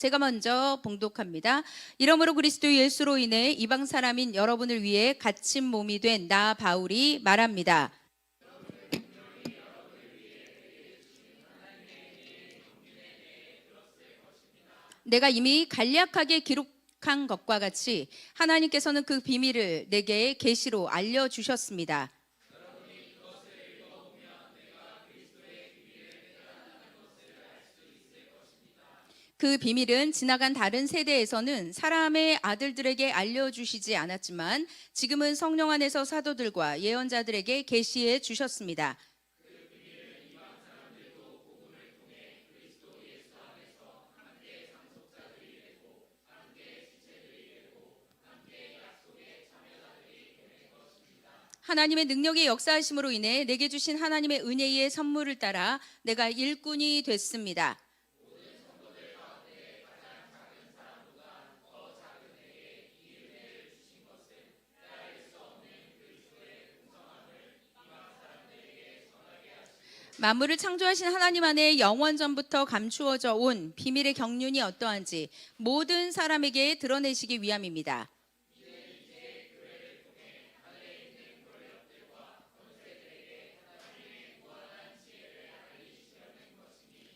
제가 먼저 봉독합니다. 이러므로 그리스도 예수로 인해 이방 사람인 여러분을 위해 갇힌 몸이 된 나 바울이 말합니다. 내가 이미 간략하게 기록한 것과 같이 하나님께서는 그 비밀을 내게 계시로 알려주셨습니다. 그 비밀은 지나간 다른 세대에서는 사람의 아들들에게 알려주시지 않았지만 지금은 성령 안에서 사도들과 예언자들에게 계시해 주셨습니다. 하나님의 능력의 역사하심으로 인해 내게 주신 하나님의 은혜의 선물을 따라 내가 일꾼이 됐습니다. 만물을 창조하신 하나님 안에 영원전부터 감추어져 온 비밀의 경륜이 어떠한지 모든 사람에게 드러내시기 위함입니다.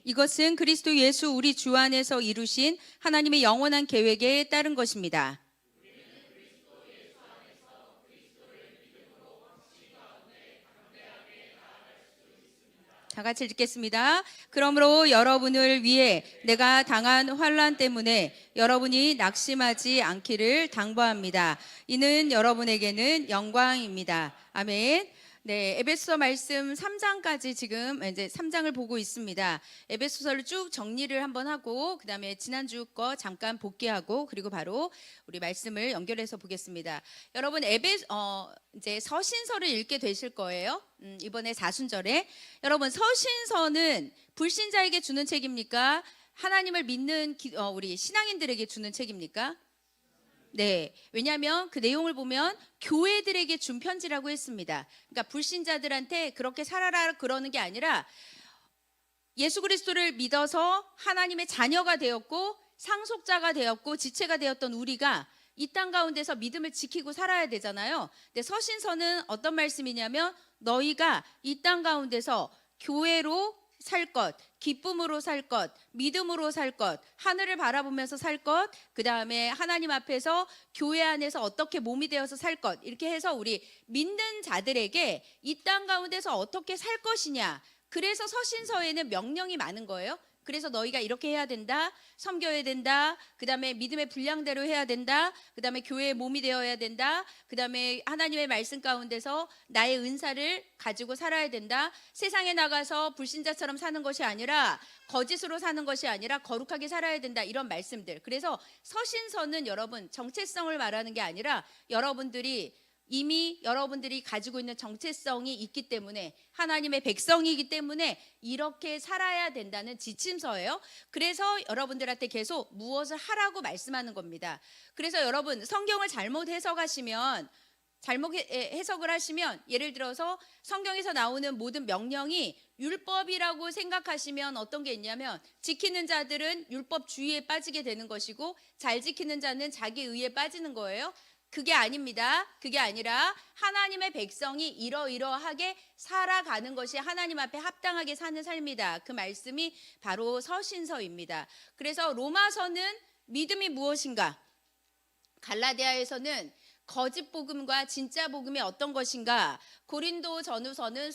이것은 그리스도 예수 우리 주 안에서 이루신 하나님의 영원한 계획에 따른 것입니다. 다 같이 읽겠습니다. 그러므로 여러분을 위해 내가 당한 환난 때문에 여러분이 낙심하지 않기를 당부합니다. 이는 여러분에게는 영광입니다. 아멘. 네, 에베소서 말씀 3장까지 지금 이제 3장을 보고 있습니다. 에베소서를 쭉 정리를 한번 하고 그다음에 지난주 거 잠깐 복귀하고 그리고 바로 우리 말씀을 연결해서 보겠습니다. 여러분 이제 서신서를 읽게 되실 거예요. 이번에 사순절에 여러분 서신서는 불신자에게 주는 책입니까? 하나님을 믿는 우리 신앙인들에게 주는 책입니까? 네, 왜냐하면 그 내용을 보면 교회들에게 준 편지라고 했습니다. 그러니까 불신자들한테 그렇게 살아라 그러는 게 아니라 예수 그리스도를 믿어서 하나님의 자녀가 되었고 상속자가 되었고 지체가 되었던 우리가 이 땅 가운데서 믿음을 지키고 살아야 되잖아요. 근데 서신서는 어떤 말씀이냐면 너희가 이 땅 가운데서 교회로 살 것, 기쁨으로 살 것, 믿음으로 살 것, 하늘을 바라보면서 살 것, 그 다음에 하나님 앞에서 교회 안에서 어떻게 몸이 되어서 살 것, 이렇게 해서 우리 믿는 자들에게 이 땅 가운데서 어떻게 살 것이냐. 그래서 서신서에는 명령이 많은 거예요. 그래서 너희가 이렇게 해야 된다, 섬겨야 된다, 그 다음에 믿음의 분량대로 해야 된다, 그 다음에 교회의 몸이 되어야 된다, 그 다음에 하나님의 말씀 가운데서 나의 은사를 가지고 살아야 된다, 세상에 나가서 불신자처럼 사는 것이 아니라 거짓으로 사는 것이 아니라 거룩하게 살아야 된다, 이런 말씀들. 그래서 서신서는 여러분 정체성을 말하는 게 아니라 이미 여러분들이 가지고 있는 정체성이 있기 때문에 하나님의 백성이기 때문에 이렇게 살아야 된다는 지침서예요. 그래서 여러분들한테 계속 무엇을 하라고 말씀하는 겁니다. 그래서 여러분 성경을 잘못 해석을 하시면 예를 들어서 성경에서 나오는 모든 명령이 율법이라고 생각하시면 어떤 게 있냐면 지키는 자들은 율법주의에 빠지게 되는 것이고 잘 지키는 자는 자기 의에 빠지는 거예요. 그게 아닙니다. 그게 아니라 하나님의 백성이 이러이러하게 살아가는 것이 하나님 앞에 합당하게 사는 삶이다. 그 말씀이 바로 서신서입니다. 그래서 로마서는 믿음이 무엇인가? 갈라디아에서는 거짓 복음과 진짜 복음이 어떤 것인가? 고린도 전후서는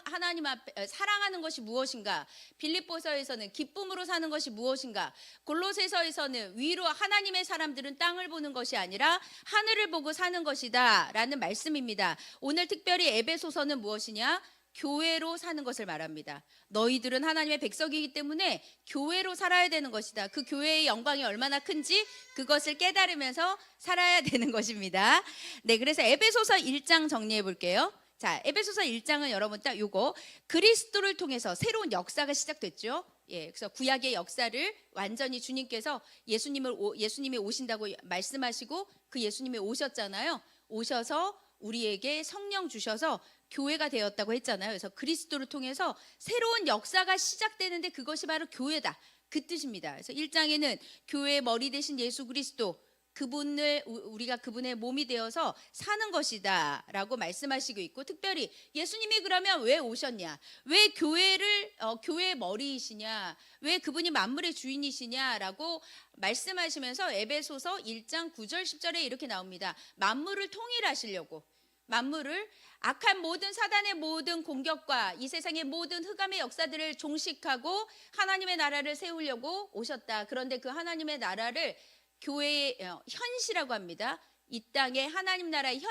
하나님 앞에 사랑하는 것이 무엇인가? 빌립보서에서는 기쁨으로 사는 것이 무엇인가? 골로새서에서는 위로 하나님의 사람들은 땅을 보는 것이 아니라 하늘을 보고 사는 것이다라는 말씀입니다. 오늘 특별히 에베소서는 무엇이냐? 교회로 사는 것을 말합니다. 너희들은 하나님의 백성이기 때문에 교회로 살아야 되는 것이다. 그 교회의 영광이 얼마나 큰지 그것을 깨달으면서 살아야 되는 것입니다. 네, 그래서 에베소서 1장 정리해 볼게요. 자, 에베소서 1장은 여러분 딱 요거 그리스도를 통해서 새로운 역사가 시작됐죠. 예, 그래서 구약의 역사를 완전히 주님께서 예수님이 오신다고 말씀하시고 그 예수님이 오셨잖아요. 오셔서 우리에게 성령 주셔서 교회가 되었다고 했잖아요. 그래서 그리스도를 통해서 새로운 역사가 시작되는데 그것이 바로 교회다. 그 뜻입니다. 그래서 1장에는 교회의 머리 되신 예수 그리스도, 그분을 우리가 그분의 몸이 되어서 사는 것이다 라고 말씀하시고 있고, 특별히 예수님이 그러면 왜 오셨냐, 왜 교회의 머리이시냐, 왜 그분이 만물의 주인이시냐라고 말씀하시면서 에베소서 1장 9절 10절에 이렇게 나옵니다. 만물을 통일하시려고, 만물을 악한 모든 사단의 모든 공격과 이 세상의 모든 흑암의 역사들을 종식하고 하나님의 나라를 세우려고 오셨다. 그런데 그 하나님의 나라를 교회의 현시라고 합니다. 이 땅에 하나님 나라의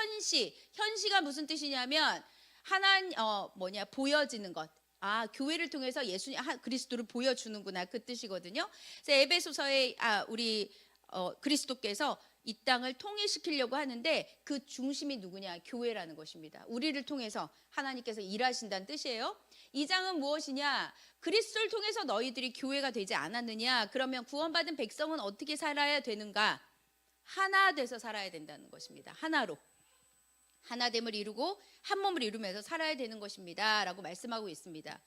현시가 무슨 뜻이냐면 보여지는 것. 교회를 통해서 예수님 그리스도를 보여주는구나, 그 뜻이거든요. 그래서 에베소서에 우리 그리스도께서 이 땅을 통일시키려고 하는데 그 중심이 누구냐? 교회라는 것입니다. 우리를 통해서 하나님께서 일하신다는 뜻이에요. 이 장은 무엇이냐? 그리스도를 통해서 너희들이 교회가 되지 않았느냐? 그러면 구원받은 백성은 어떻게 살아야 되는가? 하나 돼서 살아야 된다는 것입니다. 하나로. 하나됨을 이루고 한 몸을 이루면서 살아야 되는 것입니다 라고 말씀하고 있습니다.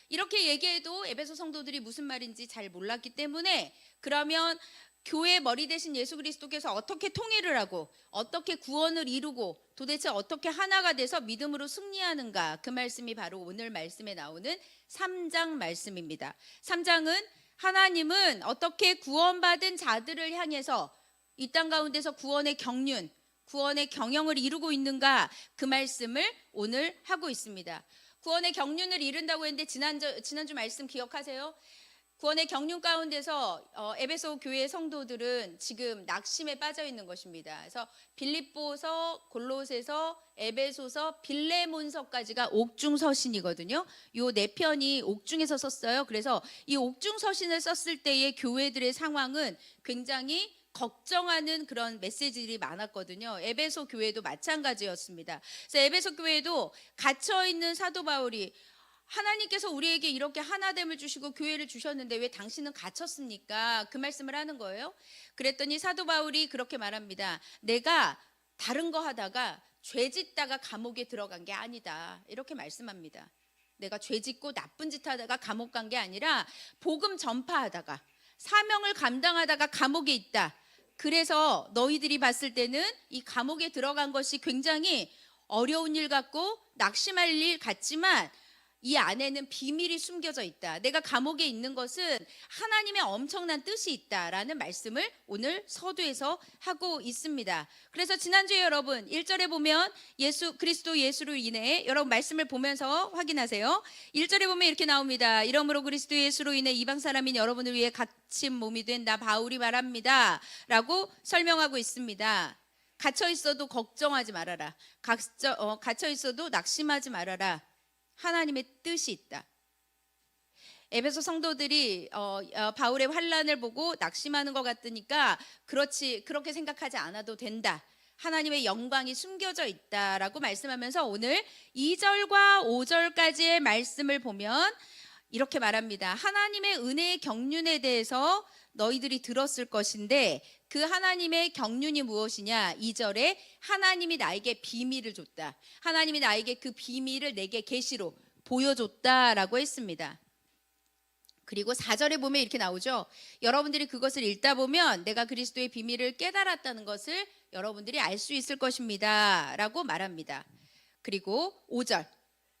이렇게 얘기해도 에베소 성도들이 무슨 말인지 잘 몰랐기 때문에, 그러면 교회의 머리 되신 예수 그리스도께서 어떻게 통일을 하고 어떻게 구원을 이루고 도대체 어떻게 하나가 돼서 믿음으로 승리하는가, 그 말씀이 바로 오늘 말씀에 나오는 3장 말씀입니다. 3장은 하나님은 어떻게 구원받은 자들을 향해서 이 땅 가운데서 구원의 경영을 이루고 있는가, 그 말씀을 오늘 하고 있습니다. 구원의 경륜을 이룬다고 했는데 지난주 말씀 기억하세요? 구원의 경륜 가운데서 에베소 교회 성도들은 지금 낙심에 빠져 있는 것입니다. 그래서 빌립보서, 골로새서, 에베소서, 빌레몬서까지가 옥중서신이거든요. 요 네 편이 옥중에서 썼어요. 그래서 이 옥중서신을 썼을 때의 교회들의 상황은 굉장히 걱정하는 그런 메시지들이 많았거든요. 에베소 교회도 마찬가지였습니다. 그래서 에베소 교회도 갇혀있는 사도 바울이, 하나님께서 우리에게 이렇게 하나됨을 주시고 교회를 주셨는데 왜 당신은 갇혔습니까? 그 말씀을 하는 거예요. 그랬더니 사도 바울이 그렇게 말합니다. 내가 다른 거 하다가 죄 짓다가 감옥에 들어간 게 아니다, 이렇게 말씀합니다. 내가 죄 짓고 나쁜 짓 하다가 감옥 간 게 아니라 복음 전파하다가 사명을 감당하다가 감옥에 있다. 그래서 너희들이 봤을 때는 이 감옥에 들어간 것이 굉장히 어려운 일 같고 낙심할 일 같지만 이 안에는 비밀이 숨겨져 있다. 내가 감옥에 있는 것은 하나님의 엄청난 뜻이 있다라는 말씀을 오늘 서두에서 하고 있습니다. 그래서 지난주에 여러분 1절에 보면 그리스도 예수로 인해, 여러분 말씀을 보면서 확인하세요. 1절에 보면 이렇게 나옵니다. 이러므로 그리스도 예수로 인해 이방 사람인 여러분을 위해 갇힌 몸이 된 나 바울이 말합니다 라고 설명하고 있습니다. 갇혀 있어도 걱정하지 말아라. 갇혀 있어도 낙심하지 말아라. 하나님의 뜻이 있다. 에베소 성도들이 바울의 환난을 보고 낙심하는 것 같으니까 그렇게 생각하지 않아도 된다. 하나님의 영광이 숨겨져 있다라고 말씀하면서 오늘 2절과 5절까지의 말씀을 보면 이렇게 말합니다. 하나님의 은혜의 경륜에 대해서 너희들이 들었을 것인데 그 하나님의 경륜이 무엇이냐? 2절에 하나님이 나에게 비밀을 줬다. 하나님이 나에게 그 비밀을 내게 계시로 보여줬다라고 했습니다. 그리고 4절에 보면 이렇게 나오죠. 여러분들이 그것을 읽다 보면 내가 그리스도의 비밀을 깨달았다는 것을 여러분들이 알 수 있을 것입니다 라고 말합니다. 그리고 5절,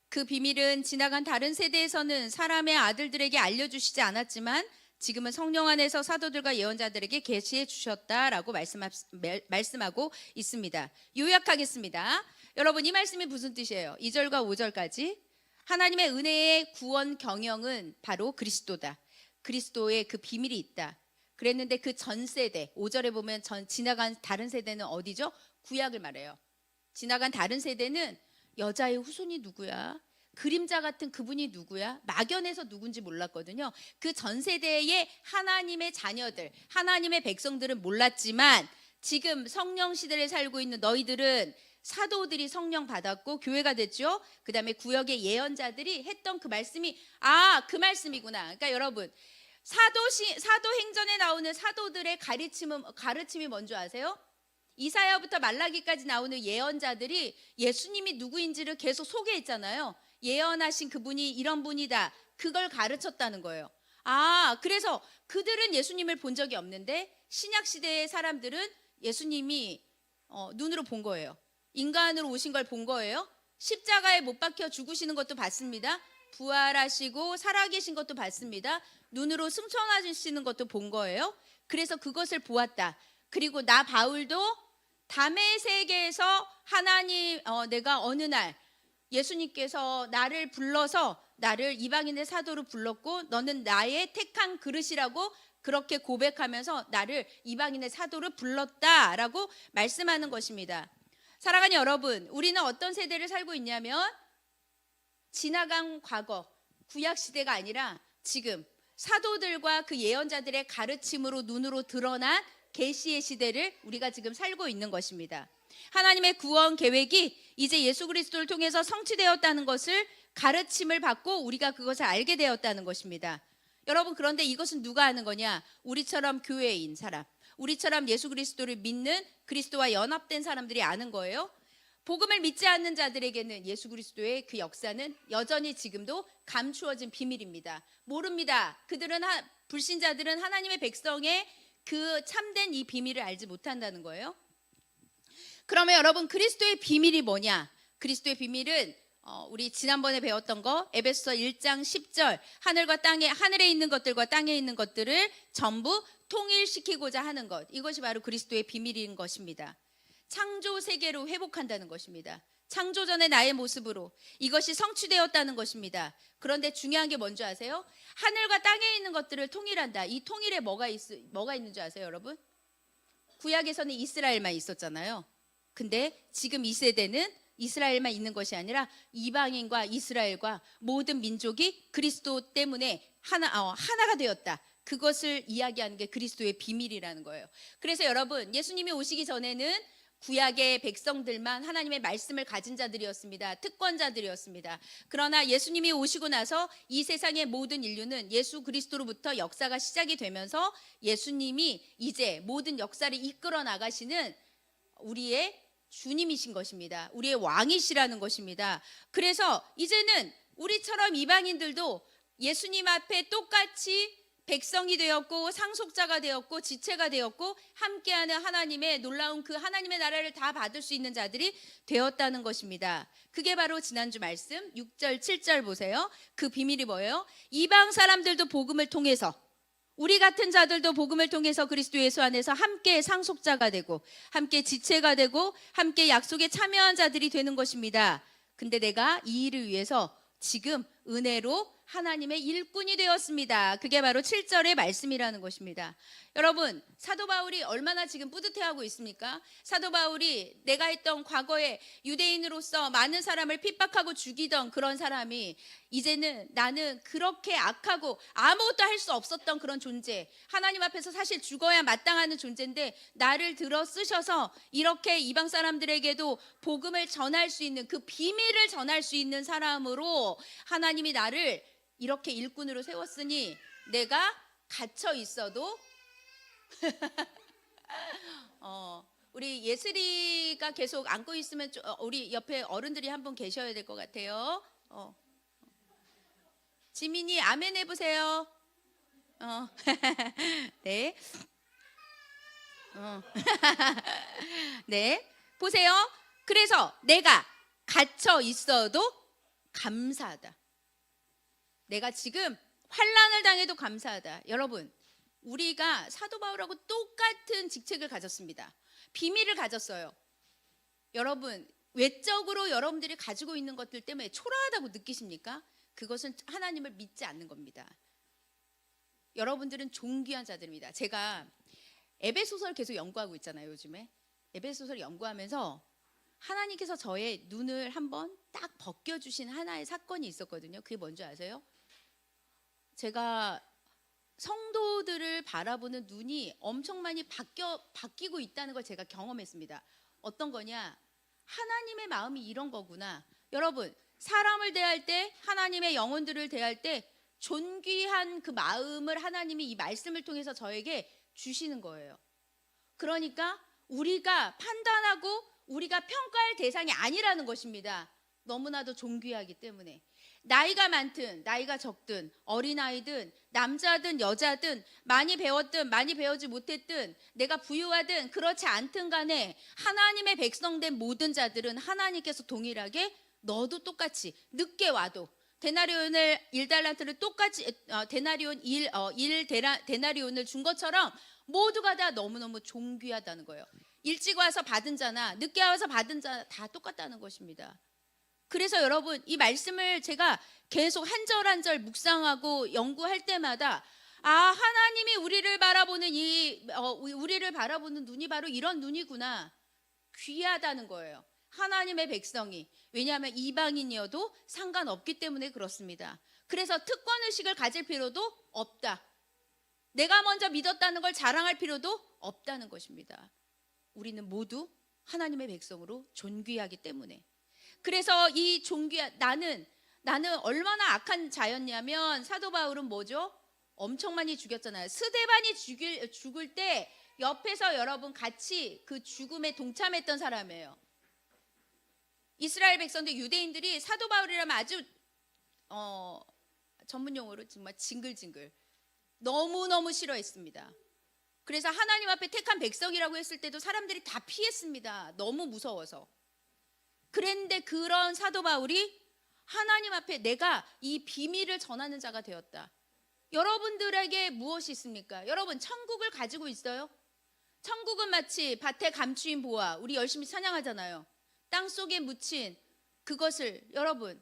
그 비밀은 지나간 다른 세대에서는 사람의 아들들에게 알려주시지 않았지만 지금은 성령 안에서 사도들과 예언자들에게 계시해 주셨다라고 말씀하고 있습니다. 요약하겠습니다. 여러분, 이 말씀이 무슨 뜻이에요? 2절과 5절까지 하나님의 은혜의 구원 경영은 바로 그리스도다. 그리스도의 그 비밀이 있다. 그랬는데 그 전 세대, 5절에 보면 지나간 다른 세대는 어디죠? 구약을 말해요. 지나간 다른 세대는 여자의 후손이 누구야? 그림자 같은 그분이 누구야? 막연해서 누군지 몰랐거든요. 그 전 세대의 하나님의 자녀들, 하나님의 백성들은 몰랐지만 지금 성령 시대를 살고 있는 너희들은 사도들이 성령 받았고 교회가 됐죠. 그 다음에 구역의 예언자들이 했던 그 말씀이 그 말씀이구나. 그러니까 여러분, 사도행전에 나오는 사도들의 가르침이 뭔지 아세요? 이사야부터 말라기까지 나오는 예언자들이 예수님이 누구인지를 계속 소개했잖아요. 예언하신 그분이 이런 분이다. 그걸 가르쳤다는 거예요. 그래서 그들은 예수님을 본 적이 없는데 신약 시대의 사람들은 예수님이 눈으로 본 거예요. 인간으로 오신 걸 본 거예요. 십자가에 못 박혀 죽으시는 것도 봤습니다. 부활하시고 살아계신 것도 봤습니다. 눈으로 승천하시는 것도 본 거예요. 그래서 그것을 보았다. 그리고 나 바울도 담의 세계에서 하나님 내가 어느 날 예수님께서 나를 불러서 나를 이방인의 사도로 불렀고 너는 나의 택한 그릇이라고 그렇게 고백하면서 나를 이방인의 사도로 불렀다라고 말씀하는 것입니다. 사랑하는 여러분, 우리는 어떤 세대를 살고 있냐면 지나간 과거, 구약 시대가 아니라 지금 사도들과 그 예언자들의 가르침으로 눈으로 드러난 계시의 시대를 우리가 지금 살고 있는 것입니다. 하나님의 구원 계획이 이제 예수 그리스도를 통해서 성취되었다는 것을 가르침을 받고 우리가 그것을 알게 되었다는 것입니다. 여러분, 그런데 이것은 누가 하는 거냐? 우리처럼 교회인 사람, 우리처럼 예수 그리스도를 믿는 그리스도와 연합된 사람들이 아는 거예요. 복음을 믿지 않는 자들에게는 예수 그리스도의 그 역사는 여전히 지금도 감추어진 비밀입니다. 모릅니다. 불신자들은 하나님의 백성의 그 참된 이 비밀을 알지 못한다는 거예요. 그러면 여러분, 그리스도의 비밀이 뭐냐? 그리스도의 비밀은 우리 지난번에 배웠던 거 에베소서 1장 10절 하늘에 있는 것들과 땅에 있는 것들을 전부 통일시키고자 하는 것, 이것이 바로 그리스도의 비밀인 것입니다. 창조 세계로 회복한다는 것입니다. 창조 전의 나의 모습으로 이것이 성취되었다는 것입니다. 그런데 중요한 게 뭔지 아세요? 하늘과 땅에 있는 것들을 통일한다. 이 통일에 뭐가 있는 줄 아세요, 여러분? 구약에서는 이스라엘만 있었잖아요. 근데 지금 이 세대는 이스라엘만 있는 것이 아니라 이방인과 이스라엘과 모든 민족이 그리스도 때문에 하나가 되었다. 그것을 이야기하는 게 그리스도의 비밀이라는 거예요. 그래서 여러분, 예수님이 오시기 전에는 구약의 백성들만 하나님의 말씀을 가진 자들이었습니다. 특권자들이었습니다. 그러나 예수님이 오시고 나서 이 세상의 모든 인류는 예수 그리스도로부터 역사가 시작이 되면서 예수님이 이제 모든 역사를 이끌어 나가시는 우리의 주님이신 것입니다. 우리의 왕이시라는 것입니다. 그래서 이제는 우리처럼 이방인들도 예수님 앞에 똑같이 백성이 되었고 상속자가 되었고 지체가 되었고 함께하는 하나님의 놀라운 그 하나님의 나라를 다 받을 수 있는 자들이 되었다는 것입니다. 그게 바로 지난주 말씀 6절 7절 보세요. 그 비밀이 뭐예요? 이방 사람들도 복음을 통해서, 우리 같은 자들도 복음을 통해서 그리스도 예수 안에서 함께 상속자가 되고 함께 지체가 되고 함께 약속에 참여한 자들이 되는 것입니다. 근데 내가 이 일을 위해서 지금 은혜로 하나님의 일꾼이 되었습니다. 그게 바로 7절의 말씀이라는 것입니다. 여러분, 사도 바울이 얼마나 지금 뿌듯해하고 있습니까? 사도 바울이 내가 했던 과거에 유대인으로서 많은 사람을 핍박하고 죽이던 그런 사람이 이제는 나는 그렇게 악하고 아무것도 할 수 없었던 그런 존재, 하나님 앞에서 사실 죽어야 마땅하는 존재인데 나를 들어 쓰셔서 이렇게 이방 사람들에게도 복음을 전할 수 있는, 그 비밀을 전할 수 있는 사람으로 하나님이 나를 이렇게 일꾼으로 세웠으니 내가 갇혀 있어도 우리 예슬이가 계속 안고 있으면 우리 옆에 어른들이 한 분 계셔야 될 것 같아요. 지민이 아멘 해보세요. 네. 네. 보세요. 그래서 내가 갇혀 있어도 감사하다. 내가 지금 환난을 당해도 감사하다. 여러분, 우리가 사도 바울하고 똑같은 직책을 가졌습니다. 비밀을 가졌어요. 여러분, 외적으로 여러분들이 가지고 있는 것들 때문에 초라하다고 느끼십니까? 그것은 하나님을 믿지 않는 겁니다. 여러분들은 존귀한 자들입니다. 제가 에베소서를 계속 연구하고 있잖아요, 요즘에. 에베소서를 연구하면서 하나님께서 저의 눈을 한번 딱 벗겨주신 하나의 사건이 있었거든요. 그게 뭔지 아세요? 제가 성도들을 바라보는 눈이 엄청 많이 바뀌고 있다는 걸 제가 경험했습니다. 어떤 거냐? 하나님의 마음이 이런 거구나. 여러분, 사람을 대할 때, 하나님의 영혼들을 대할 때 존귀한 그 마음을 하나님이 이 말씀을 통해서 저에게 주시는 거예요. 그러니까 우리가 판단하고 우리가 평가할 대상이 아니라는 것입니다. 너무나도 존귀하기 때문에. 나이가 많든 나이가 적든 어린아이든 남자든 여자든 많이 배웠든 많이 배우지 못했든 내가 부유하든 그렇지 않든 간에 하나님의 백성된 모든 자들은 하나님께서 동일하게 너도 똑같이 늦게 와도 데나리온을 1달란트를 똑같이 데나리온 1데나리온을 준 것처럼 모두가 다 너무너무 존귀하다는 거예요. 일찍 와서 받은 자나 늦게 와서 받은 자 다 똑같다는 것입니다. 그래서 여러분 이 말씀을 제가 계속 한 절 한 절 묵상하고 연구할 때마다 하나님이 우리를 바라보는 우리를 바라보는 눈이 바로 이런 눈이구나. 귀하다는 거예요. 하나님의 백성이. 왜냐하면 이방인이어도 상관없기 때문에 그렇습니다. 그래서 특권의식을 가질 필요도 없다. 내가 먼저 믿었다는 걸 자랑할 필요도 없다는 것입니다. 우리는 모두 하나님의 백성으로 존귀하기 때문에. 그래서 이 나는 얼마나 악한 자였냐면 사도 바울은 뭐죠? 엄청 많이 죽였잖아요. 스데반이 죽을 때 옆에서 여러분 같이 그 죽음에 동참했던 사람이에요. 이스라엘 백성들 유대인들이 사도 바울이라면 아주 전문 용어로 정말 징글징글 너무너무 싫어했습니다. 그래서 하나님 앞에 택한 백성이라고 했을 때도 사람들이 다 피했습니다. 너무 무서워서. 그런데 그런 사도 바울이 하나님 앞에 내가 이 비밀을 전하는 자가 되었다. 여러분들에게 무엇이 있습니까? 여러분 천국을 가지고 있어요? 천국은 마치 밭에 감추인 보화, 우리 열심히 찬양하잖아요. 땅속에 묻힌 그것을 여러분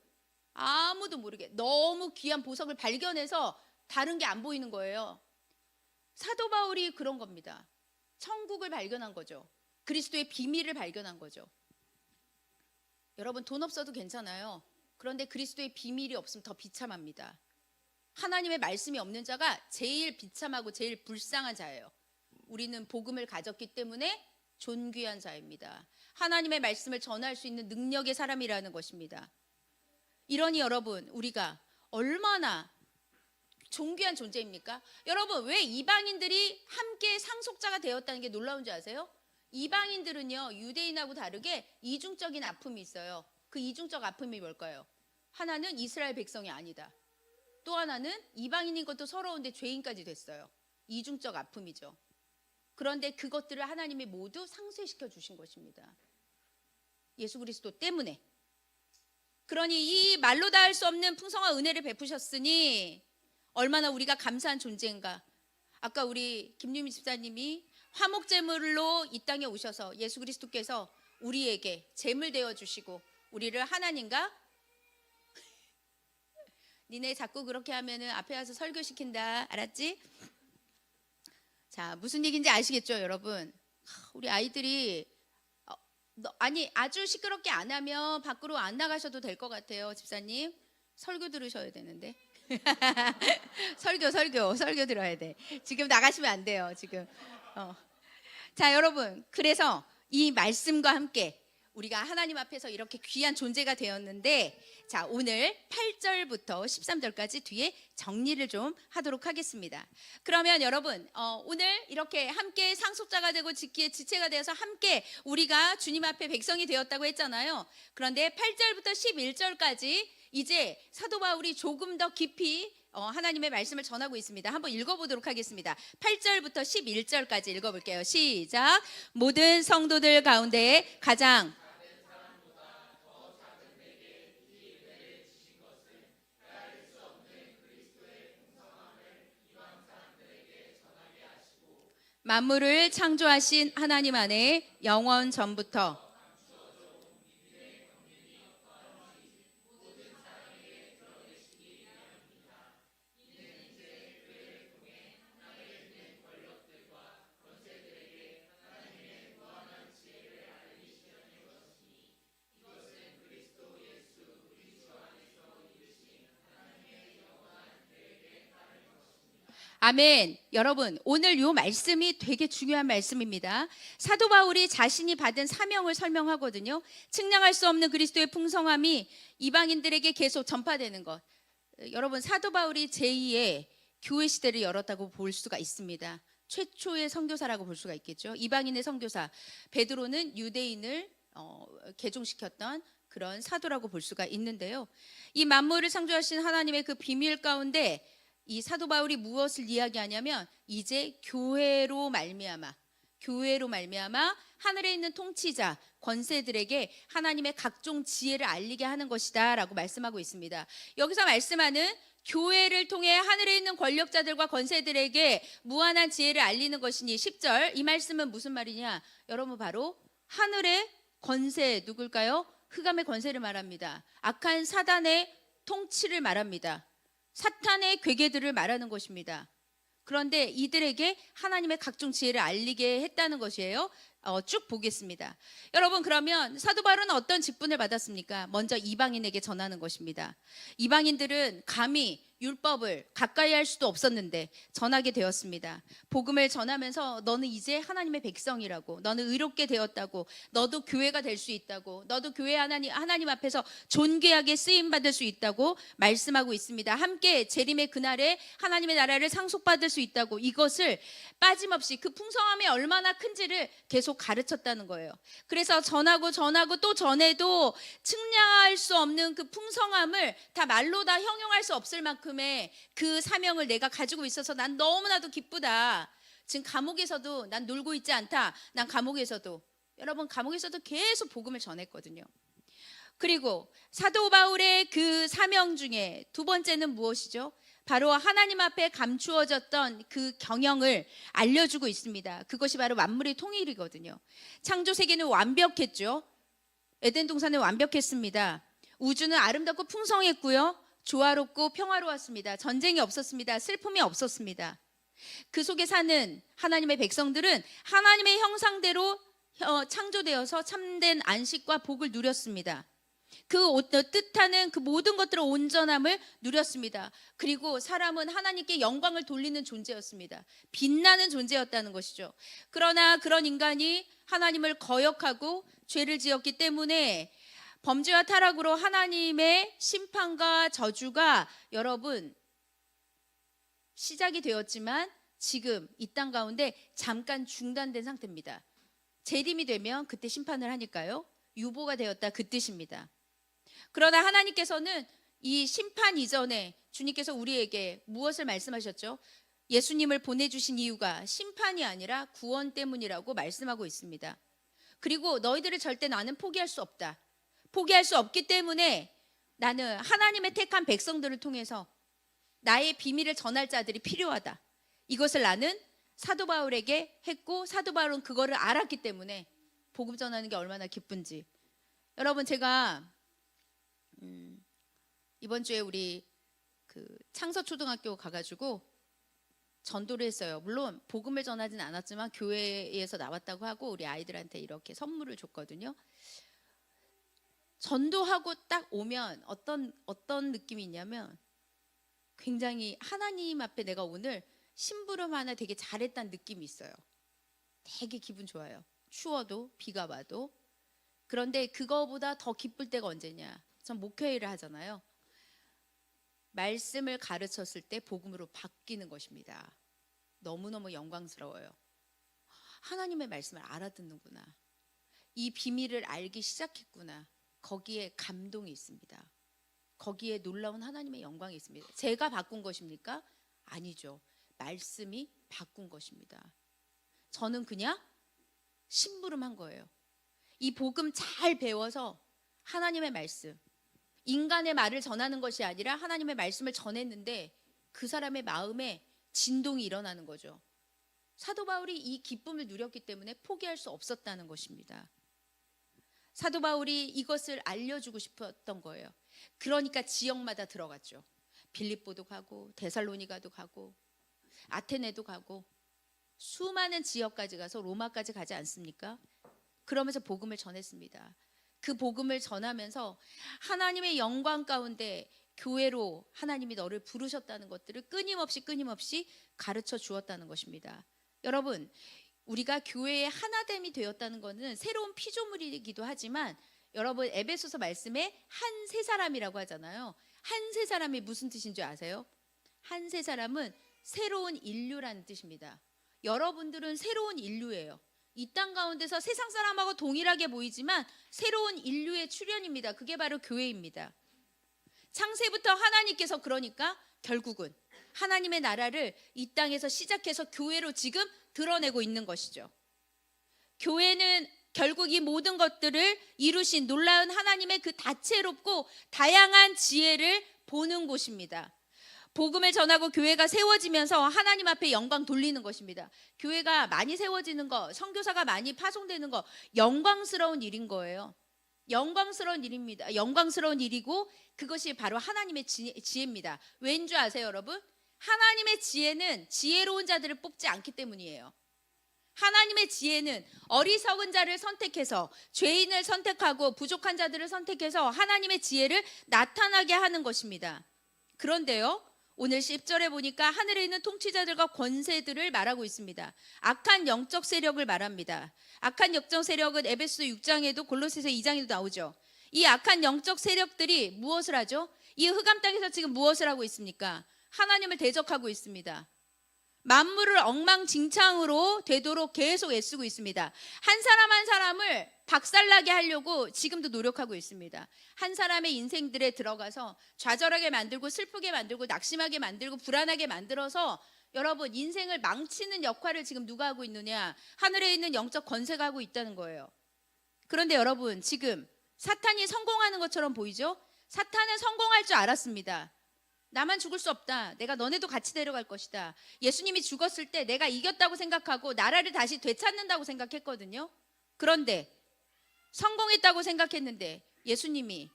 아무도 모르게 너무 귀한 보석을 발견해서 다른 게 안 보이는 거예요. 사도 바울이 그런 겁니다. 천국을 발견한 거죠. 그리스도의 비밀을 발견한 거죠. 여러분 돈 없어도 괜찮아요. 그런데 그리스도의 비밀이 없으면 더 비참합니다. 하나님의 말씀이 없는 자가 제일 비참하고 제일 불쌍한 자예요. 우리는 복음을 가졌기 때문에 존귀한 자입니다. 하나님의 말씀을 전할 수 있는 능력의 사람이라는 것입니다. 이러니 여러분 우리가 얼마나 존귀한 존재입니까? 여러분 왜 이방인들이 함께 상속자가 되었다는 게 놀라운지 아세요? 이방인들은요 유대인하고 다르게 이중적인 아픔이 있어요. 그 이중적 아픔이 뭘까요? 하나는 이스라엘 백성이 아니다. 또 하나는 이방인인 것도 서러운데 죄인까지 됐어요. 이중적 아픔이죠. 그런데 그것들을 하나님이 모두 상쇄시켜 주신 것입니다. 예수 그리스도 때문에. 그러니 이 말로 다 할 수 없는 풍성한 은혜를 베푸셨으니 얼마나 우리가 감사한 존재인가. 아까 우리 김유미 집사님이 화목제물로 이 땅에 오셔서 예수 그리스도께서 우리에게 제물 되어 주시고 우리를 하나님과 니네 자꾸 그렇게 하면은 앞에 와서 설교시킨다. 알았지? 자, 무슨 얘기인지 아시겠죠, 여러분? 우리 아이들이 아주 시끄럽게 안 하면 밖으로 안 나가셔도 될 것 같아요, 집사님. 설교 들으셔야 되는데. 설교 들어야 돼. 지금 나가시면 안 돼요, 지금. 자, 여러분. 그래서 이 말씀과 함께 우리가 하나님 앞에서 이렇게 귀한 존재가 되었는데, 자, 오늘 8절부터 13절까지 뒤에 정리를 좀 하도록 하겠습니다. 그러면 여러분, 오늘 이렇게 함께 상속자가 되고 지체가 되어서 함께 우리가 주님 앞에 백성이 되었다고 했잖아요. 그런데 8절부터 11절까지 이제 사도 바울이 조금 더 깊이 하나님의 말씀을 전하고 있습니다. 한번 읽어보도록 하겠습니다. 8절부터 11절까지 읽어볼게요. 시작. 모든 성도들 가운데 가장 만물을 창조하신 하나님 안에 영원 전부터 아멘. 여러분 오늘 이 말씀이 되게 중요한 말씀입니다. 사도 바울이 자신이 받은 사명을 설명하거든요. 측량할 수 없는 그리스도의 풍성함이 이방인들에게 계속 전파되는 것. 여러분 사도 바울이 제2의 교회 시대를 열었다고 볼 수가 있습니다. 최초의 선교사라고 볼 수가 있겠죠. 이방인의 선교사. 베드로는 유대인을 개종시켰던 그런 사도라고 볼 수가 있는데요. 이 만물을 창조하신 하나님의 그 비밀 가운데 이 사도 바울이 무엇을 이야기하냐면 이제 교회로 말미암아 하늘에 있는 통치자 권세들에게 하나님의 각종 지혜를 알리게 하는 것이다 라고 말씀하고 있습니다. 여기서 말씀하는 교회를 통해 하늘에 있는 권력자들과 권세들에게 무한한 지혜를 알리는 것이니 10절 이 말씀은 무슨 말이냐? 여러분 바로 하늘의 권세 누굴까요? 흑암의 권세를 말합니다. 악한 사단의 통치를 말합니다. 사탄의 괴계들을 말하는 것입니다. 그런데 이들에게 하나님의 각종 지혜를 알리게 했다는 것이에요. 쭉 보겠습니다. 여러분 그러면 사도 바울은 어떤 직분을 받았습니까? 먼저 이방인에게 전하는 것입니다. 이방인들은 감히 율법을 가까이 할 수도 없었는데 전하게 되었습니다. 복음을 전하면서 너는 이제 하나님의 백성이라고, 너는 의롭게 되었다고, 너도 교회가 될 수 있다고, 너도 교회 하나님 앞에서 존귀하게 쓰임 받을 수 있다고 말씀하고 있습니다. 함께 재림의 그날에 하나님의 나라를 상속받을 수 있다고, 이것을 빠짐없이 그 풍성함이 얼마나 큰지를 계속 가르쳤다는 거예요. 그래서 전하고 또 전해도 측량할 수 없는 그 풍성함을 다 말로 다 형용할 수 없을 만큼의 그 사명을 내가 가지고 있어서 난 너무나도 기쁘다. 지금 감옥에서도 난 놀고 있지 않다. 난 감옥에서도, 여러분 감옥에서도 계속 복음을 전했거든요. 그리고 사도 바울의 그 사명 중에 두 번째는 무엇이죠? 바로 하나님 앞에 감추어졌던 그 경영을 알려주고 있습니다. 그것이 바로 만물의 통일이거든요. 창조 세계는 완벽했죠. 에덴 동산은 완벽했습니다. 우주는 아름답고 풍성했고요. 조화롭고 평화로웠습니다. 전쟁이 없었습니다. 슬픔이 없었습니다. 그 속에 사는 하나님의 백성들은 하나님의 형상대로 창조되어서 참된 안식과 복을 누렸습니다. 그 뜻하는 그 모든 것들의 온전함을 누렸습니다. 그리고 사람은 하나님께 영광을 돌리는 존재였습니다. 빛나는 존재였다는 것이죠. 그러나 그런 인간이 하나님을 거역하고 죄를 지었기 때문에 범죄와 타락으로 하나님의 심판과 저주가 여러분 시작이 되었지만 지금 이 땅 가운데 잠깐 중단된 상태입니다. 재림이 되면 그때 심판을 하니까요. 유보가 되었다 그 뜻입니다. 그러나 하나님께서는 이 심판 이전에 주님께서 우리에게 무엇을 말씀하셨죠? 예수님을 보내주신 이유가 심판이 아니라 구원 때문이라고 말씀하고 있습니다. 그리고 너희들을 절대 나는 포기할 수 없다. 포기할 수 없기 때문에 나는 하나님의 택한 백성들을 통해서 나의 비밀을 전할 자들이 필요하다. 이것을 나는 사도 바울에게 했고 사도 바울은 그거를 알았기 때문에 복음 전하는 게 얼마나 기쁜지. 여러분 제가 이번 주에 우리 그 창서초등학교 가가지고 전도를 했어요. 물론 복음을 전하진 않았지만 교회에서 나왔다고 하고 우리 아이들한테 이렇게 선물을 줬거든요. 전도하고 딱 오면 어떤 느낌이 있냐면 굉장히 하나님 앞에 내가 오늘 심부름 하나 되게 잘했다는 느낌이 있어요. 되게 기분 좋아요. 추워도 비가 와도. 그런데 그거보다 더 기쁠 때가 언제냐? 전 목회일을 하잖아요. 말씀을 가르쳤을 때 복음으로 바뀌는 것입니다. 너무너무 영광스러워요. 하나님의 말씀을 알아듣는구나. 이 비밀을 알기 시작했구나. 거기에 감동이 있습니다. 거기에 놀라운 하나님의 영광이 있습니다. 제가 바꾼 것입니까? 아니죠. 말씀이 바꾼 것입니다. 저는 그냥 심부름한 거예요. 이 복음 잘 배워서 하나님의 말씀, 인간의 말을 전하는 것이 아니라 하나님의 말씀을 전했는데 그 사람의 마음에 진동이 일어나는 거죠. 사도 바울이 이 기쁨을 누렸기 때문에 포기할 수 없었다는 것입니다. 사도 바울이 이것을 알려주고 싶었던 거예요. 그러니까 지역마다 들어갔죠. 빌립보도 가고 데살로니가도 가고 아테네도 가고 수많은 지역까지 가서 로마까지 가지 않습니까? 그러면서 복음을 전했습니다. 그 복음을 전하면서 하나님의 영광 가운데 교회로 하나님이 너를 부르셨다는 것들을 끊임없이 가르쳐 주었다는 것입니다. 여러분, 우리가 교회의 하나됨이 되었다는 것은 새로운 피조물이기도 하지만 여러분 에베소서 말씀에 한 세 사람이라고 하잖아요. 한 세 사람이 무슨 뜻인 줄 아세요? 한 세 사람은 새로운 인류라는 뜻입니다. 여러분들은 새로운 인류예요. 이 땅 가운데서 세상 사람하고 동일하게 보이지만 새로운 인류의 출현입니다. 그게 바로 교회입니다. 창세부터 하나님께서 그러니까 결국은 하나님의 나라를 이 땅에서 시작해서 교회로 지금 드러내고 있는 것이죠. 교회는 결국 이 모든 것들을 이루신 놀라운 하나님의 그 다채롭고 다양한 지혜를 보는 곳입니다. 복음을 전하고 교회가 세워지면서 하나님 앞에 영광 돌리는 것입니다. 교회가 많이 세워지는 거, 선교사가 많이 파송되는 거 영광스러운 일인 거예요. 영광스러운 일입니다. 영광스러운 일이고 그것이 바로 하나님의 지혜입니다. 왠 줄 아세요, 여러분? 하나님의 지혜는 지혜로운 자들을 뽑지 않기 때문이에요. 하나님의 지혜는 어리석은 자를 선택해서 죄인을 선택하고 부족한 자들을 선택해서 하나님의 지혜를 나타나게 하는 것입니다. 그런데요, 오늘 10절에 보니까 하늘에 있는 통치자들과 권세들을 말하고 있습니다. 악한 영적 세력을 말합니다. 악한 영적 세력은 에베소 6장에도 골로새서 2장에도 나오죠. 이 악한 영적 세력들이 무엇을 하죠? 이 흑암 땅에서 지금 무엇을 하고 있습니까? 하나님을 대적하고 있습니다. 만물을 엉망진창으로 되도록 계속 애쓰고 있습니다. 한 사람 한 사람을 박살나게 하려고 지금도 노력하고 있습니다. 한 사람의 인생들에 들어가서 좌절하게 만들고 슬프게 만들고 낙심하게 만들고 불안하게 만들어서 여러분 인생을 망치는 역할을 지금 누가 하고 있느냐? 하늘에 있는 영적 권세가 하고 있다는 거예요. 그런데 여러분 지금 사탄이 성공하는 것처럼 보이죠? 사탄은 성공할 줄 알았습니다. 나만 죽을 수 없다. 내가 너네도 같이 데려갈 것이다. 예수님이 죽었을 때 내가 이겼다고 생각하고 나라를 다시 되찾는다고 생각했거든요. 그런데 성공했다고 생각했는데 예수님이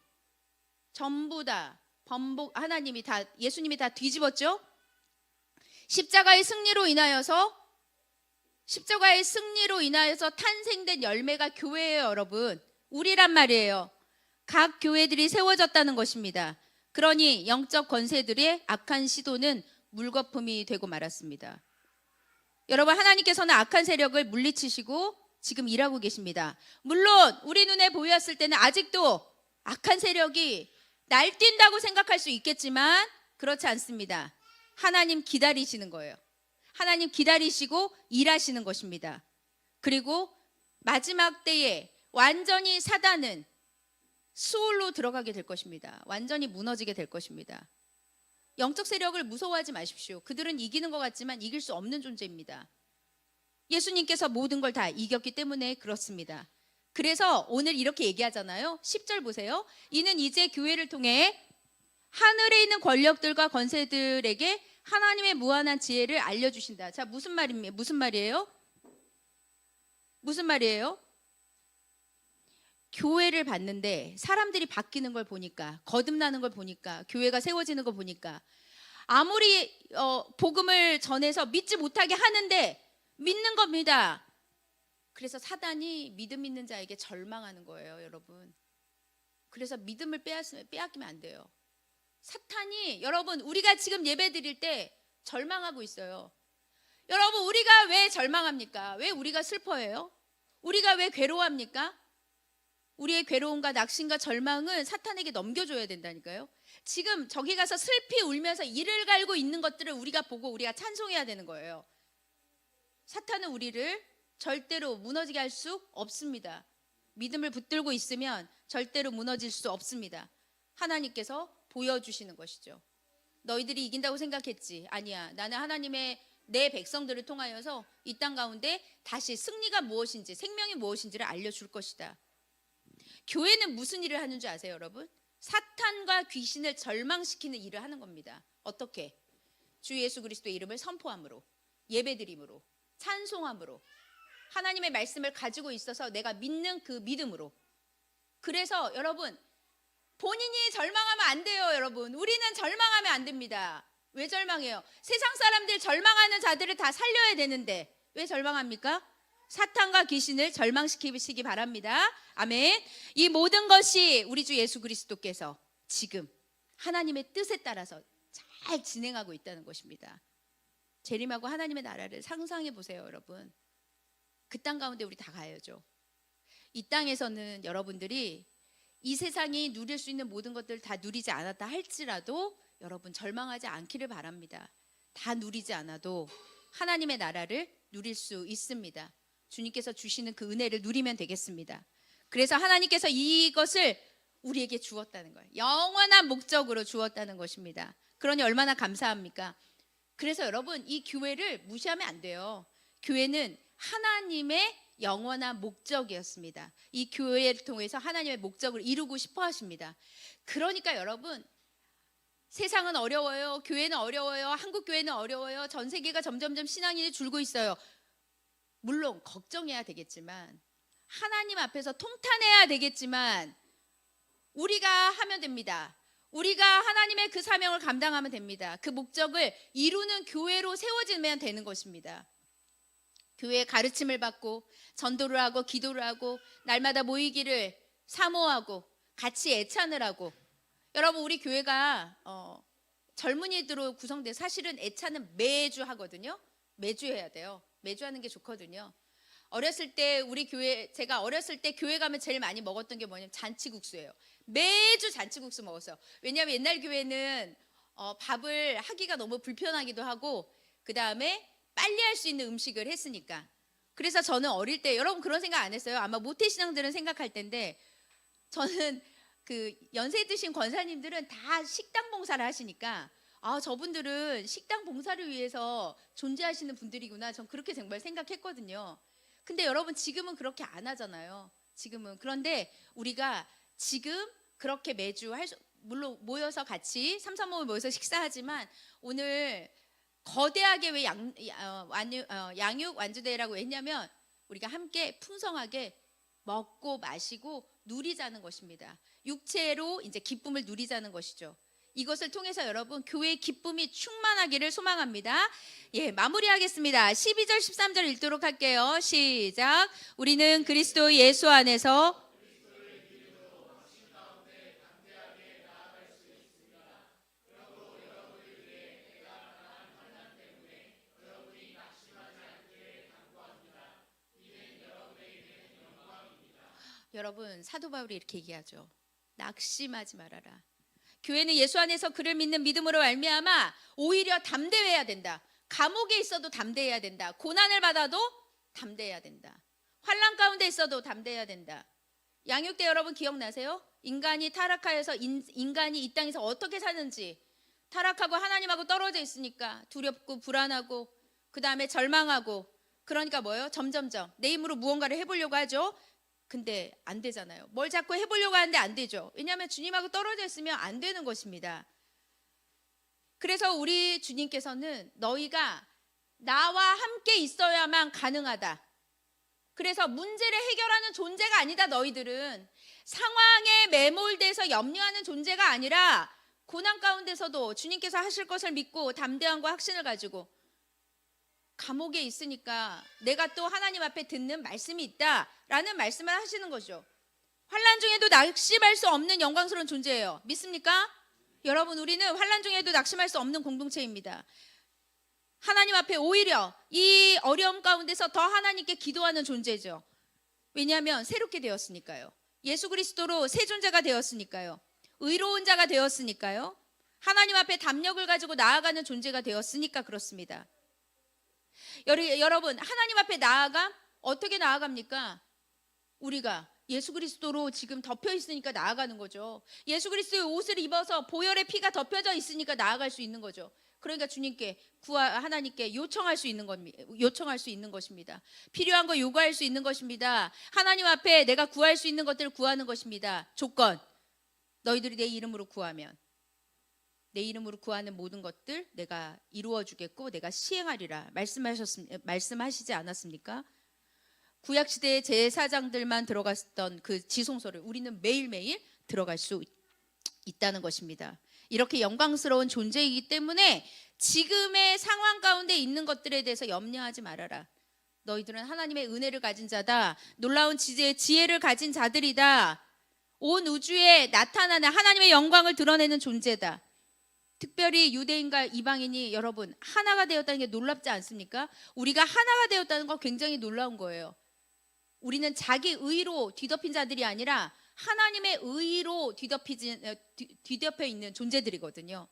전부 다 예수님이 다 뒤집었죠. 십자가의 승리로 인하여서 탄생된 열매가 교회예요, 여러분. 우리란 말이에요. 각 교회들이 세워졌다는 것입니다. 그러니 영적 권세들의 악한 시도는 물거품이 되고 말았습니다. 여러분, 하나님께서는 악한 세력을 물리치시고 지금 일하고 계십니다. 물론 우리 눈에 보였을 때는 아직도 악한 세력이 날뛴다고 생각할 수 있겠지만 그렇지 않습니다. 하나님 기다리시는 거예요. 하나님 기다리시고 일하시는 것입니다. 그리고 마지막 때에 완전히 사단은 수월로 들어가게 될 것입니다. 완전히 무너지게 될 것입니다. 영적 세력을 무서워하지 마십시오. 그들은 이기는 것 같지만 이길 수 없는 존재입니다. 예수님께서 모든 걸 다 이겼기 때문에 그렇습니다. 그래서 오늘 이렇게 얘기하잖아요. 10절 보세요. 이는 이제 교회를 통해 하늘에 있는 권력들과 권세들에게 하나님의 무한한 지혜를 알려주신다. 자, 무슨 말이에요? 교회를 봤는데 사람들이 바뀌는 걸 보니까, 거듭나는 걸 보니까, 교회가 세워지는 걸 보니까 아무리 복음을 전해서 믿지 못하게 하는데 믿는 겁니다. 그래서 사단이 믿음 있는 자에게 절망하는 거예요, 여러분. 그래서 믿음을 빼앗기면 안 돼요. 사탄이 여러분 우리가 지금 예배 드릴 때 절망하고 있어요. 여러분 우리가 왜 절망합니까? 왜 우리가 슬퍼해요? 우리가 왜 괴로워합니까? 우리의 괴로움과 낙심과 절망은 사탄에게 넘겨줘야 된다니까요. 지금 저기 가서 슬피 울면서 이를 갈고 있는 것들을 우리가 보고 우리가 찬송해야 되는 거예요. 사탄은 우리를 절대로 무너지게 할 수 없습니다. 믿음을 붙들고 있으면 절대로 무너질 수 없습니다. 하나님께서 보여주시는 것이죠. 너희들이 이긴다고 생각했지? 아니야. 나는 하나님의 내 백성들을 통하여서 이 땅 가운데 다시 승리가 무엇인지, 생명이 무엇인지를 알려줄 것이다. 교회는 무슨 일을 하는 줄 아세요, 여러분? 사탄과 귀신을 절망시키는 일을 하는 겁니다. 어떻게? 주 예수 그리스도의 이름을 선포함으로, 예배드림으로, 찬송함으로, 하나님의 말씀을 가지고 있어서 내가 믿는 그 믿음으로. 그래서 여러분 본인이 절망하면 안 돼요, 여러분. 우리는 절망하면 안 됩니다. 왜 절망해요? 세상 사람들 절망하는 자들을 다 살려야 되는데 왜 절망합니까? 사탄과 귀신을 절망시키시기 바랍니다. 아멘. 이 모든 것이 우리 주 예수 그리스도께서 지금 하나님의 뜻에 따라서 잘 진행하고 있다는 것입니다. 재림하고 하나님의 나라를 상상해 보세요, 여러분. 그 땅 가운데 우리 다 가야죠. 이 땅에서는 여러분들이 이 세상이 누릴 수 있는 모든 것들 다 누리지 않았다 할지라도 여러분 절망하지 않기를 바랍니다. 다 누리지 않아도 하나님의 나라를 누릴 수 있습니다. 주님께서 주시는 그 은혜를 누리면 되겠습니다. 그래서 하나님께서 이것을 우리에게 주었다는 거예요. 영원한 목적으로 주었다는 것입니다. 그러니 얼마나 감사합니까? 그래서 여러분, 이 교회를 무시하면 안 돼요. 교회는 하나님의 영원한 목적이었습니다. 이 교회를 통해서 하나님의 목적을 이루고 싶어 하십니다. 그러니까 여러분, 세상은 어려워요. 교회는 어려워요. 한국 교회는 어려워요. 전 세계가 점점점 신앙인이 줄고 있어요. 물론 걱정해야 되겠지만, 하나님 앞에서 통탄해야 되겠지만, 우리가 하면 됩니다. 우리가 하나님의 그 사명을 감당하면 됩니다. 그 목적을 이루는 교회로 세워지면 되는 것입니다. 교회의 가르침을 받고 전도를 하고 기도를 하고 날마다 모이기를 사모하고 같이 애찬을 하고, 여러분, 우리 교회가 젊은이들로 구성돼 사실은 애찬은 매주 하거든요. 매주 해야 돼요. 매주 하는 게 좋거든요. 어렸을 때 우리 교회, 제가 어렸을 때 교회 가면 제일 많이 먹었던 게 뭐냐면 잔치국수예요. 매주 잔치국수 먹었어요. 왜냐하면 옛날 교회는 밥을 하기가 너무 불편하기도 하고, 그 다음에 빨리 할 수 있는 음식을 했으니까. 그래서 저는 어릴 때, 여러분 그런 생각 안 했어요? 아마 모태신앙들은 생각할 텐데, 저는 그 연세 드신 권사님들은 다 식당 봉사를 하시니까, 아, 저분들은 식당 봉사를 위해서 존재하시는 분들이구나, 전 그렇게 정말 생각했거든요. 근데 여러분, 지금은 그렇게 안 하잖아요. 지금은. 그런데 우리가 지금 그렇게 매주 물론 모여서 같이 삼삼오오 모여서 식사하지만, 오늘 거대하게 왜 양육 완주대회라고 했냐면, 우리가 함께 풍성하게 먹고 마시고 누리자는 것입니다. 육체로 이제 기쁨을 누리자는 것이죠. 이것을 통해서 여러분, 교회의 기쁨이 충만하기를 소망합니다. 예, 마무리하겠습니다. 12절 13절 읽도록 할게요. 시작. 우리는 그리스도 예수 안에서 여러분, 사도 바울이 이렇게 얘기하죠. 낙심하지 말아라. 교회는 예수 안에서 그를 믿는 믿음으로 말미암아 오히려 담대해야 된다. 감옥에 있어도 담대해야 된다. 고난을 받아도 담대해야 된다. 환난 가운데 있어도 담대해야 된다. 양육 때 여러분 기억나세요? 인간이 타락하여서 인간이 이 땅에서 어떻게 사는지, 타락하고 하나님하고 떨어져 있으니까 두렵고 불안하고, 그 다음에 절망하고, 그러니까 뭐예요? 점점점 내 힘으로 무언가를 해보려고 하죠. 근데 안 되잖아요. 뭘 자꾸 해보려고 하는데 안 되죠. 왜냐하면 주님하고 떨어져 있으면 안 되는 것입니다. 그래서 우리 주님께서는 너희가 나와 함께 있어야만 가능하다. 그래서 문제를 해결하는 존재가 아니다. 너희들은 상황에 매몰돼서 염려하는 존재가 아니라, 고난 가운데서도 주님께서 하실 것을 믿고 담대함과 확신을 가지고, 감옥에 있으니까 내가 또 하나님 앞에 듣는 말씀이 있다라는 말씀을 하시는 거죠. 환난 중에도 낙심할 수 없는 영광스러운 존재예요. 믿습니까? 여러분, 우리는 환난 중에도 낙심할 수 없는 공동체입니다. 하나님 앞에 오히려 이 어려움 가운데서 더 하나님께 기도하는 존재죠. 왜냐하면 새롭게 되었으니까요. 예수 그리스도로 새 존재가 되었으니까요. 의로운 자가 되었으니까요. 하나님 앞에 담력을 가지고 나아가는 존재가 되었으니까 그렇습니다. 여러분, 하나님 앞에 어떻게 나아갑니까? 우리가 예수 그리스도로 지금 덮여 있으니까 나아가는 거죠. 예수 그리스도의 옷을 입어서 보혈의 피가 덮여져 있으니까 나아갈 수 있는 거죠. 그러니까 주님께 하나님께 요청할 수 있는 것입니다. 필요한 거 요구할 수 있는 것입니다. 하나님 앞에 내가 구할 수 있는 것들을 구하는 것입니다. 조건, 너희들이 내 이름으로 구하면, 내 이름으로 구하는 모든 것들 내가 이루어 주겠고 내가 시행하리라 말씀하시지 않았습니까? 구약시대의 제사장들만 들어갔던 그 지성소를 우리는 매일매일 들어갈 수 있다는 것입니다. 이렇게 영광스러운 존재이기 때문에 지금의 상황 가운데 있는 것들에 대해서 염려하지 말아라. 너희들은 하나님의 은혜를 가진 자다. 놀라운 지혜를 가진 자들이다. 온 우주에 나타나는 하나님의 영광을 드러내는 존재다. 특별히 유대인과 이방인이 여러분 하나가 되었다는 게 놀랍지 않습니까? 우리가 하나가 되었다는 건 굉장히 놀라운 거예요. 우리는 자기 의로 뒤덮인 자들이 아니라 하나님의 의로 뒤덮여 있는 존재들이거든요.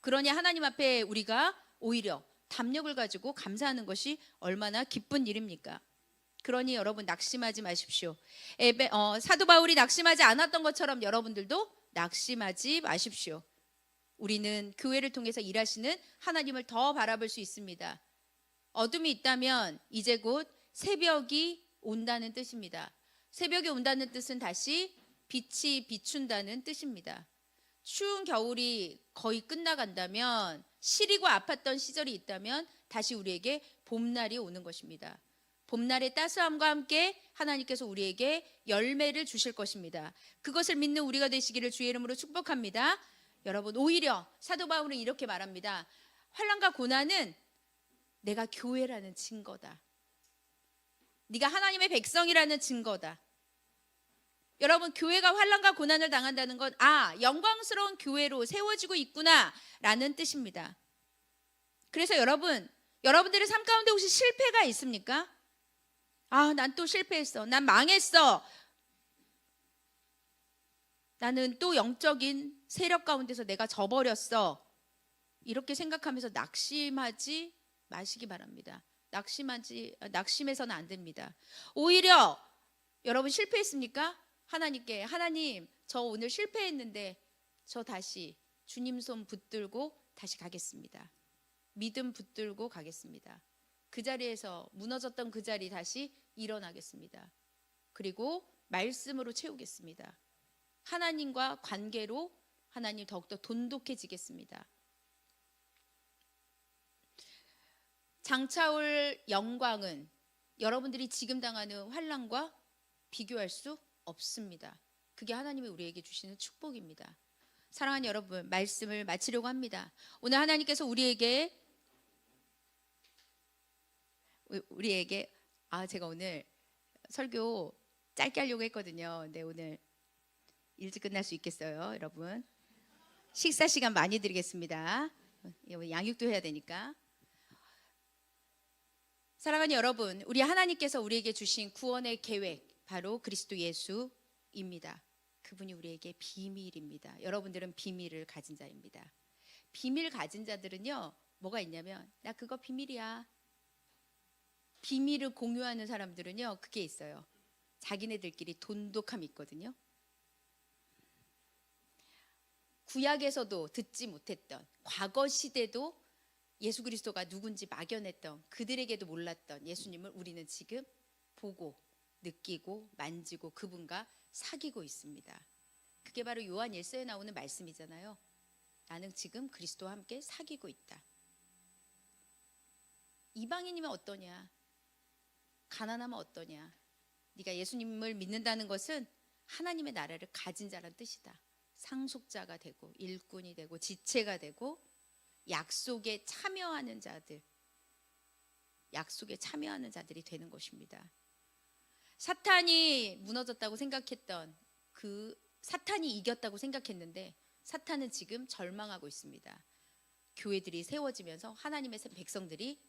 그러니 하나님 앞에 우리가 오히려 담력을 가지고 감사하는 것이 얼마나 기쁜 일입니까? 그러니 여러분 낙심하지 마십시오. 사도 바울이 낙심하지 않았던 것처럼 여러분들도 낙심하지 마십시오. 우리는 교회를 통해서 일하시는 하나님을 더 바라볼 수 있습니다. 어둠이 있다면 이제 곧 새벽이 온다는 뜻입니다. 새벽이 온다는 뜻은 다시 빛이 비춘다는 뜻입니다. 추운 겨울이 거의 끝나간다면, 시리고 아팠던 시절이 있다면 다시 우리에게 봄날이 오는 것입니다. 봄날의 따스함과 함께 하나님께서 우리에게 열매를 주실 것입니다. 그것을 믿는 우리가 되시기를 주의 이름으로 축복합니다. 여러분, 오히려 사도 바울은 이렇게 말합니다. 환난과 고난은 내가 교회라는 증거다. 네가 하나님의 백성이라는 증거다. 여러분, 교회가 환난과 고난을 당한다는 건 영광스러운 교회로 세워지고 있구나 라는 뜻입니다. 그래서 여러분들의 삶 가운데 혹시 실패가 있습니까? 난 또 실패했어. 난 망했어. 나는 또 영적인 세력 가운데서 내가 져버렸어. 이렇게 생각하면서 낙심하지 마시기 바랍니다. 낙심해서는 안 됩니다. 오히려 여러분 실패했습니까? 하나님께, 하나님, 저 오늘 실패했는데 저 다시 주님 손 붙들고 다시 가겠습니다. 믿음 붙들고 가겠습니다. 그 자리에서 무너졌던 그 자리 다시 일어나겠습니다. 그리고 말씀으로 채우겠습니다. 하나님과 관계로 하나님 더욱더 돈독해지겠습니다. 장차올 영광은 여러분들이 지금 당하는 환난과 비교할 수 없습니다. 그게 하나님이 우리에게 주시는 축복입니다. 사랑하는 여러분, 말씀을 마치려고 합니다. 오늘 하나님께서 우리에게 제가 오늘 설교 짧게 하려고 했거든요. 근데 오늘 일찍 끝날 수 있겠어요, 여러분? 식사 시간 많이 드리겠습니다. 양육도 해야 되니까. 사랑하는 여러분, 우리 하나님께서 우리에게 주신 구원의 계획, 바로 그리스도 예수입니다. 그분이 우리에게 비밀입니다. 여러분들은 비밀을 가진 자입니다. 비밀 가진 자들은요, 뭐가 있냐면 나 그거 비밀이야. 비밀을 공유하는 사람들은요, 그게 있어요. 자기네들끼리 돈독함이 있거든요. 구약에서도 듣지 못했던, 과거 시대도 예수 그리스도가 누군지 막연했던, 그들에게도 몰랐던 예수님을 우리는 지금 보고 느끼고 만지고 그분과 사귀고 있습니다. 그게 바로 요한 1서에 나오는 말씀이잖아요. 나는 지금 그리스도와 함께 사귀고 있다. 이방인이면 어떠냐? 가난하면 어떠냐? 네가 예수님을 믿는다는 것은 하나님의 나라를 가진 자란 뜻이다. 상속자가 되고 일꾼이 되고 지체가 되고 약속에 참여하는 자들이 되는 것입니다. 사탄이 무너졌다고 생각했던, 사탄이 이겼다고 생각했는데 사탄은 지금 절망하고 있습니다. 교회들이 세워지면서 하나님의 백성들이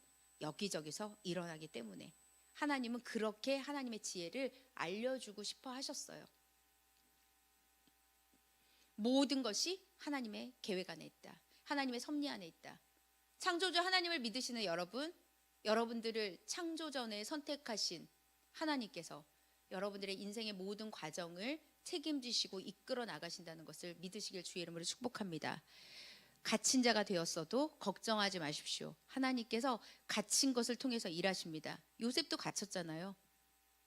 여기저기서 일어나기 때문에 하나님은 그렇게 하나님의 지혜를 알려주고 싶어 하셨어요. 모든 것이 하나님의 계획 안에 있다. 하나님의 섭리 안에 있다. 창조주 하나님을 믿으시는 여러분들을 창조전에 선택하신 하나님께서 여러분들의 인생의 모든 과정을 책임지시고 이끌어 나가신다는 것을 믿으시길 주의 이름으로 축복합니다. 갇힌 자가 되었어도 걱정하지 마십시오. 하나님께서 갇힌 것을 통해서 일하십니다. 요셉도 갇혔잖아요.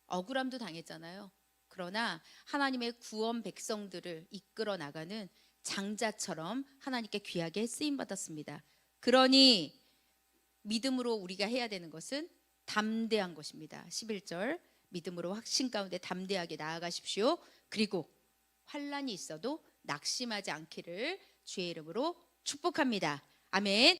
억울함도 당했잖아요. 그러나 하나님의 구원 백성들을 이끌어 나가는 장자처럼 하나님께 귀하게 쓰임받았습니다. 그러니 믿음으로 우리가 해야 되는 것은 담대한 것입니다. 11절, 믿음으로 확신 가운데 담대하게 나아가십시오. 그리고 환난이 있어도 낙심하지 않기를 주의 이름으로 축복합니다. 아멘.